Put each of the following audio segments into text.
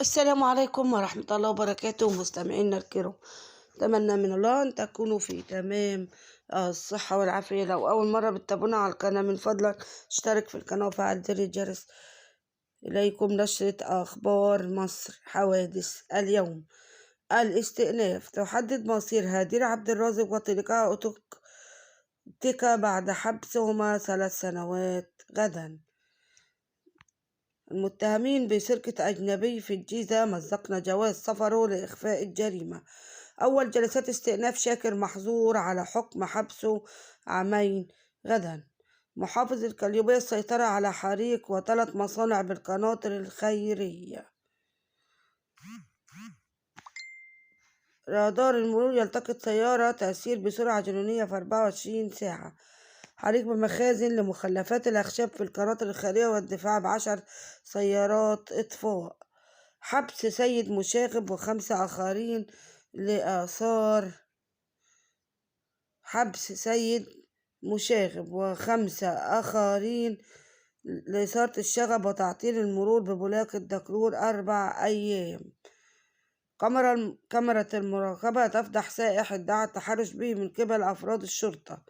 السلام عليكم ورحمة الله وبركاته مستمعينا الكرام. أتمنى من الله أن تكونوا في تمام الصحة والعافية. لو أول مرة بتتابعونا على القناة من فضلك اشترك في القناة وفعل زر الجرس. إليكم نشرة أخبار مصر. حوادث اليوم: الاستئناف: تحدد مصير هدير عبد الرازق وطليقها أوتيكا بعد حبسهما 3 سنوات غدا. المتهمين بسرقة أجنبي في الجيزة مزقنا جواز سفره لإخفاء الجريمة. أول جلسات استئناف شاكر محظور على حكم حبسه عامين غدا. محافظ القليوبية السيطرة على حريق و3 مصانع بالقناطر الخيرية. رادار المرور يلتقط سيارة تسير بسرعة جنونية في 24 ساعة. حريق بمخازن لمخلفات الأخشاب في القناطر الخيرية والدفاع ب10 سيارات إطفاء. حبس سيد مشاغب و5 آخرين لآثار حبس سيد مشاغب و5 آخرين لإثارة الشغب وتعطيل المرور ببولاق الدكرور 4 أيام. كاميرا المراقبة تفضح سائح ادعى التحرش به من قبل أفراد الشرطة.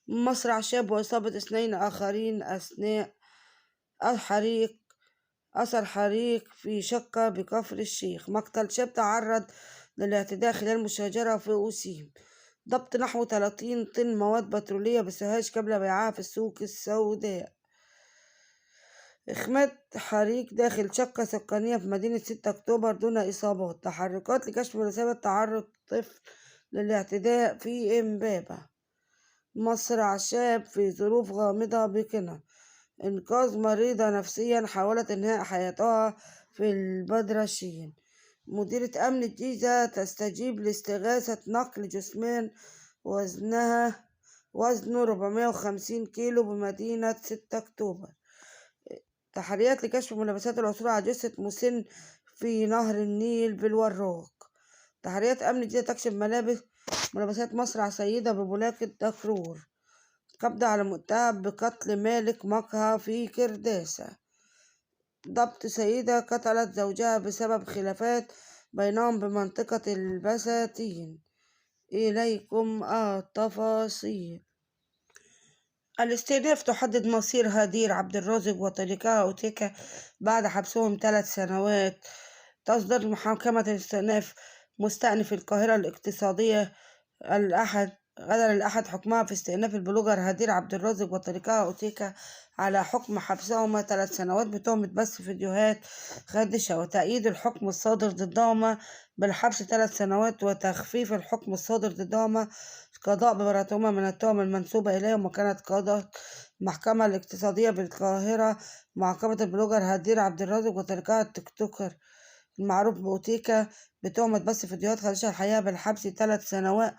مصرع شاب وإصابة 2 آخرين أثناء أثر حريق في شقة بكفر الشيخ. مقتل شاب تعرض للاعتداء خلال مشاجرة في أوسيم. ضبط نحو 30 طن مواد بترولية بسوهاج قبل بيعها في السوق السوداء. إخماد حريق داخل شقة سكنية في مدينة 6 أكتوبر دون إصابات. تحركات لكشف مناسبة تعرض طفل للاعتداء في إمبابة. مصرع شاب في ظروف غامضة بقنا. إنقاذ مريضة نفسيا حاولت إنهاء حياتها في البدرشين. مديرة أمن الجيزة تستجيب لاستغاثة نقل جثمان وزنه 450 كيلو بمدينة 6 أكتوبر. تحريات لكشف ملابسات العثور على جثة مسن في نهر النيل بالوراق. تحريات أمن الجيزة تكشف ملابسات مصرع سيدة ببولاق الدكرور. قبض على متهم بقتل مالك مقهى في كرداسة. ضبط سيدة قتلت زوجها بسبب خلافات بينهم بمنطقة البساتين. إليكم التفاصيل. الاستئناف: تحدد مصير هدير عبد الرازق وطليقها أوتيكا بعد حبسهم 3 سنوات. تصدر محاكمة الاستئناف مستأنف القاهرة الاقتصادية غدا الأحد حكمها في استئناف البلوجر هدير عبد الرازق وطليقها أوتيكا على حكم حبسهما 3 سنوات بتهمة بث فيديوهات خادشة، وتأييد الحكم الصادر ضدهما بالحبس 3 سنوات، وتخفيف الحكم الصادر ضدهما قضاء ببراءتهما من التهم المنسوبة إليهم. وكانت قضت المحكمة الاقتصادية بالقاهرة معاقبة البلوجر هدير عبد الرازق وطليقها التيك توكر المعروف بأوتيكا بتهمة بث فيديوهات خادشة الحقيقة بالحبس 3 سنوات،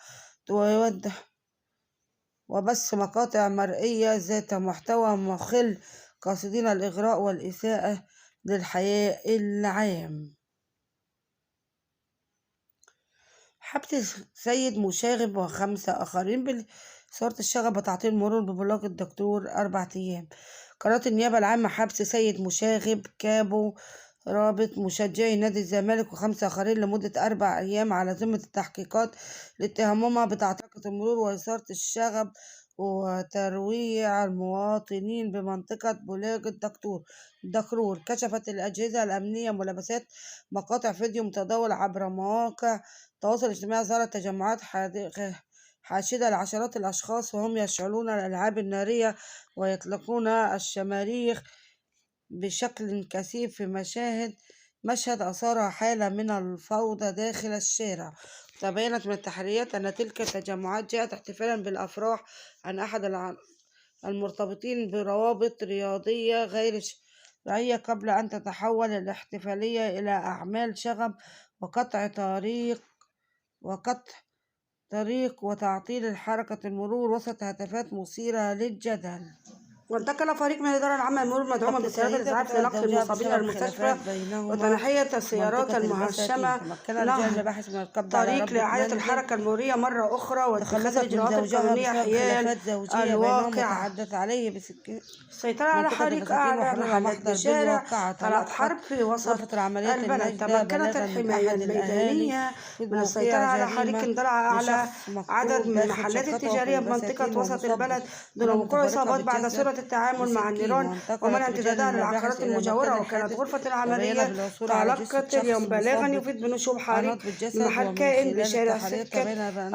وبث مقاطع مرئية ذات محتوى مخل قاصدين الإغراء والإساءة للحياء العام. حبس سيد مشاغب و5 آخرين بإثارة الشغب وتعطيل المرور ببولاق الدكرور 4 أيام. قررت النيابة العامة حبس سيد مشاغب كابو رابط مشجعي نادي الزمالك و5 آخرين لمدة 4 أيام على ذمة التحقيقات لاتهامهما بتعتقة المرور وإثارة الشغب وترويع المواطنين بمنطقة بولاق الدكرور. كشفت الأجهزة الأمنية ملابسات مقاطع فيديو متداول عبر مواقع التواصل الاجتماعي ظهرت تجمعات حاشدة لعشرات الأشخاص وهم يشعلون الألعاب النارية ويطلقون الشماريخ بشكل كثيف في مشهد أثار حالة من الفوضى داخل الشارع. تبينت من التحريات أن تلك التجمعات جاءت احتفالا بالأفراح عن أحد المرتبطين بروابط رياضية غير شرعية قبل أن تتحول الاحتفالية إلى أعمال شغب وقطع طريق وتعطيل حركة المرور وسط هتافات مثيرة للجدل. وانتقل فريق من الإدارة العامة للمرور مدعوما بسيارات الإسعاف لنقل المصابين إلى المستشفى وتنحية السيارات المهشمة طريق لإعادة الحركة المرورية مرة أخرى واتخاذ الإجراءات القانونية حيال الواقعة. السيطرة على حريق أعلى محلات الشارع طلعت حرب في وسط البلد. تمكنت الحماية الميدانية من السيطرة على حريق اندلع أعلى عدد من المحلات التجارية بمنطقة وسط البلد دون وقوع إصابات بعد سرعة التعامل مع النيران ومنع امتدادها للعقارات المجاورة. وكانت غرفة العملية تلقت اليوم بلاغا يفيد بنشوب حريق محل كائن بشارع سكة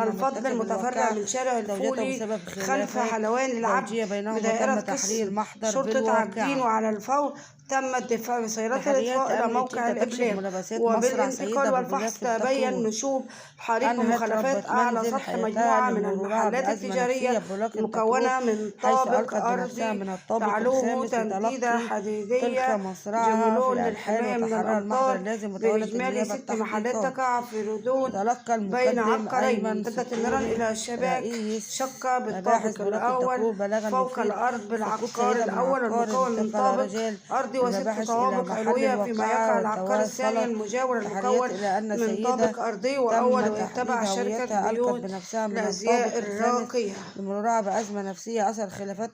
الفضل المتفرع من شارع الفولي خلف حلوان للعبد بدائرة قسم شرطة عابدين. وعلى الفور تم الدفاع بسيارات الإطفاء إلى موقع الإبلاغ وبالانتقال والفحص تبين نشوب حريق ومخلفات أعلى سطح مجموعة من المحلات التجارية مكونة من طابق أرضي تعلوه تنفيذة حديدية جملون للحماية من الأمطار بإجمالي 6 محلات تقع في ردود بين عقارين. امتدت النيران إلى الشباك شقة بالطابق الأول فوق الأرض بالعقار الأول المكون من طابق أرضي و6 طوابق علوية فيما يقع العقار الثاني المجاور المكون من طابق أرضي وأول ويتبع شركة بيوت الأزياء الراقية.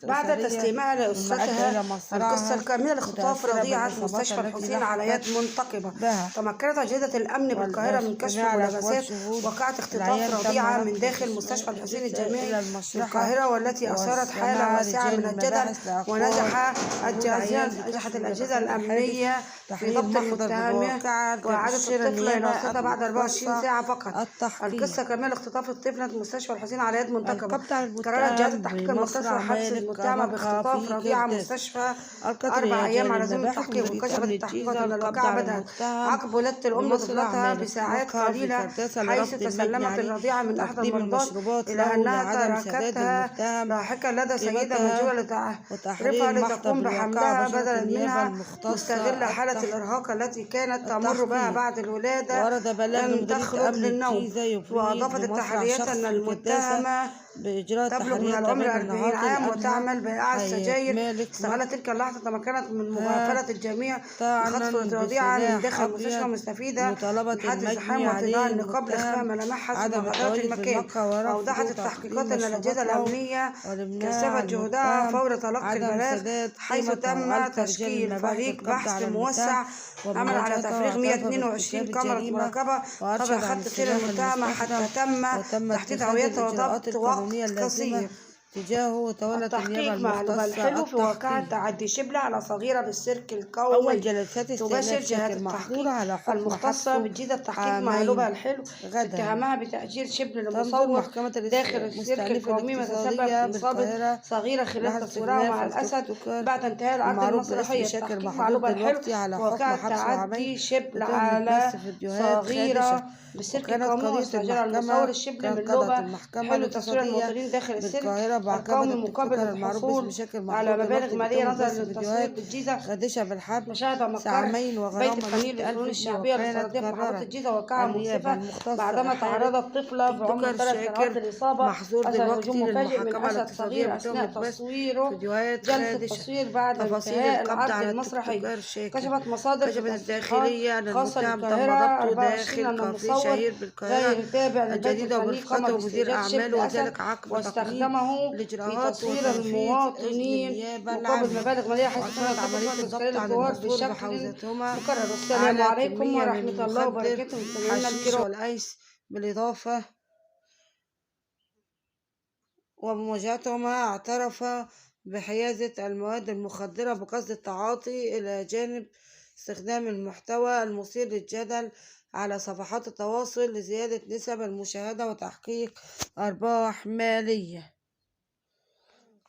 بعد تسليمها لأسرتها القصة الكاملة لاختطاف رضيعة في مستشفى الحسين على يد منتقبة. تمكنت أجهزة الأمن بالقاهرة من كشف ملابسات وقعة اختطاف رضيعة من داخل مستشفى الحسين الجامعي بالقاهرة والتي أثارت حالة واسعة من الجدل. نجحت الأجهزة الأمنية في ضبط المتهمة وإعادة الطفلة إلى أسرتها بعد 24 ساعة فقط. القصة كاملة اختطاف الطفلة في مستشفى الحسين على يد منتقبة. قررت جهاز التحقيق المختصر حبس المتهمة باختطاف رضيعة مستشفى 4 أيام على ذمة التحقيق. وكشفت التحقيقات أن الواقعة بدأت عقب ولادة الأم طفلتها بساعات قليلة حيث تسلمت الرضيعة من أحد المرضات إلى أنها تركتها لاحقا لدى سيدة مجهولة لتعرفها لتقوم بحملها بدلا منها مستغلة حالة الإرهاق التي كانت تمر بها بعد الولادة أن تخرج للنوم. وأضافت التحريات أن المتهمة تبلغ من العمر 40 عام وتعمل بائعة السجاير. استغلت تلك اللحظة تمكنت من مغافلة الجميع وخطف الرضيعة من داخل المستشفى مستفيدة من حادث زحام وارتداء النقاب لإخفاء ملامحها ثم غادرت المكان. وأوضحت التحقيقات أن الأجهزة الأمنية كثفت جهودها فور تلقي البلاغ حيث تم تشكيل فريق بحث موسع عمل على تفريغ 122 كاميرا مراقبة طبع خط سير المتهمة حتى تم تحديد هويتها وضبط وقت قصير تجاهه. تولت النيابة المختصة الحلو في واقعة تعدي شبلة على صغيرة بالسيرك القومي. أول جلسات تباشر جهات التحقيق المختصة بالجيزة التحقيق مع لبى الحلو اتهمها بتأجير شبل لمصور داخل السيرك القومي وتسبب في إصابة صغيرة خلال تصويرها مع الأسد بعد انتهاء العرض المسرحية. التحقيق مع لبى الحلو واقعة تعدي شبل على صغيرة بالسيرك القومي واستأجر المصور الشبل من لبى حلو تصوير المواطنين داخل السيرك القومي مقابل الحصول على مبالغ مالية نظرا للتصوير بالجيزة. مشاهد مقر بيت الفني للفنون الشعبية للفرضية في محافظة الجيزة وقعة مؤسفة بعدما تعرضت طفلة بعمر 3 سنوات للإصابة أثر هجوم مفاجئ من أسد صغير أثناء تصويره. جلسة التصوير بعد انتهاء العرض المسرحي. كشفت مصادر الداخلية خاصة للقاهرة 24 أن المصور غير تابع للبيت الفني قام باستئجار شبل أسد واستخدمه في تصوير المواطنين مقابل مبالغ مالية حيث كانت عملية تذكير الجوار بشكل مكرر. والسلام عليكم ورحمة الله وبركاته مستمعينا الكرام. والأيس بالإضافة وبمواجهتهما اعترف بحيازة المواد المخدرة بقصد التعاطي إلى جانب استخدام المحتوى المثير للجدل على صفحات التواصل لزيادة نسب المشاهدة وتحقيق أرباح مالية.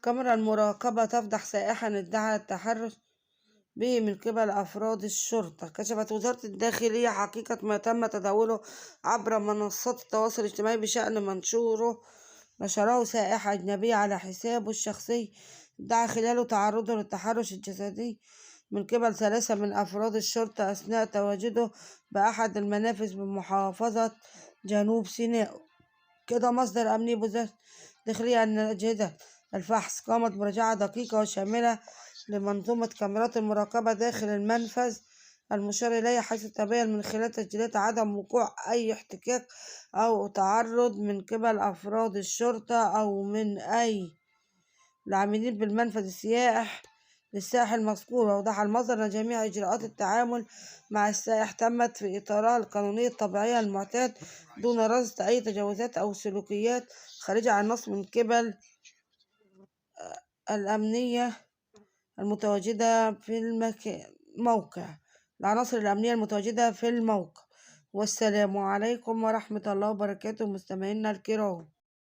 كاميرا المراقبة تفضح سائحا ادعى التحرش به من قبل أفراد الشرطة. كشفت وزارة الداخلية حقيقة ما تم تداوله عبر منصات التواصل الاجتماعي بشأن نشره سائح أجنبي على حسابه الشخصي ادعى خلاله تعرضه للتحرش الجسدي من قبل 3 من أفراد الشرطة أثناء تواجده بأحد المنافذ بمحافظة جنوب سيناء. كده مصدر أمني بوزارة الداخلية أن الأجهزة الفحص. قامت بمراجعة دقيقة وشاملة لمنظومة كاميرات المراقبة داخل المنفذ المشار إليه، حيث تبين من خلال تسجيلات عدم وقوع أي احتكاك أو تعرض من قبل أفراد الشرطة أو من أي العاملين بالمنفذ السياحي للسائح المذكور. وأوضح المصدر أن جميع إجراءات التعامل مع السائح تمت في إطارها القانوني الطبيعي المعتاد، دون رصد أي تجاوزات أو سلوكيات خارجة عن النص من قبل الأمنية المتواجدة في الموقع العناصر الأمنية المتواجدة في الموقع. والسلام عليكم ورحمة الله وبركاته مستمعينا الكرام.